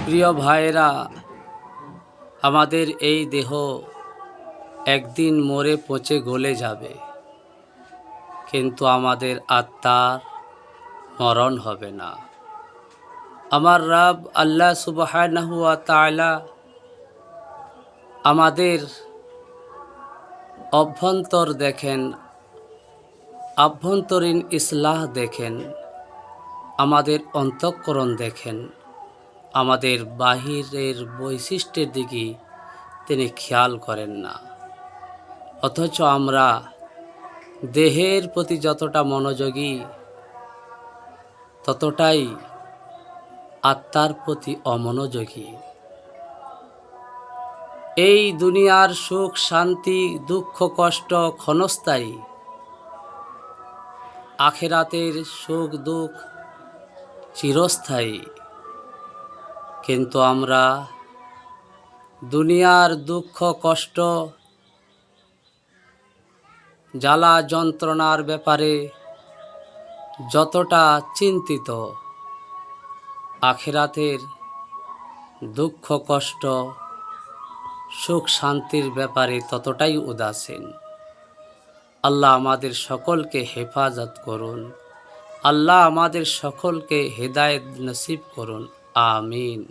প্রিয় ভাইরা, আমাদের এই দেহ একদিন মরে পচে গলে যাবে, কিন্তু আমাদের আত্মার মরণ হবে না। আমার রব আল্লাহ সুবহানাহু ওয়া তাআলা আমাদের অভ্যন্তর দেখেন, আভ্যন্তরীণ ইসলাহ দেখেন, আমাদের অন্তঃকরণ দেখেন, আমাদের বাহিরের বৈশিষ্ট্যের দিকে তিনি খেয়াল করেন না। অথচ আমরা দেহের প্রতি যতটা মনোযোগী, ততটাই আত্মার প্রতি অমনোযোগী। এই দুনিয়ার সুখ শান্তি দুঃখ কষ্ট ক্ষণস্থায়ী, আখিরাতের সুখ দুঃখ চিরস্থায়ী। কিন্তু আমরা দুনিয়ার দুঃখ কষ্ট জ্বালা যন্ত্রণার ব্যাপারে যতটা চিন্তিত, আখিরাতের দুঃখ কষ্ট সুখ শান্তির ব্যাপারে ততটাই উদাসীন। আল্লাহ আমাদের সকলকে হেফাজত করুন। আল্লাহ আমাদের সকলকে হেদায়েত নসিব করুন। আমিন।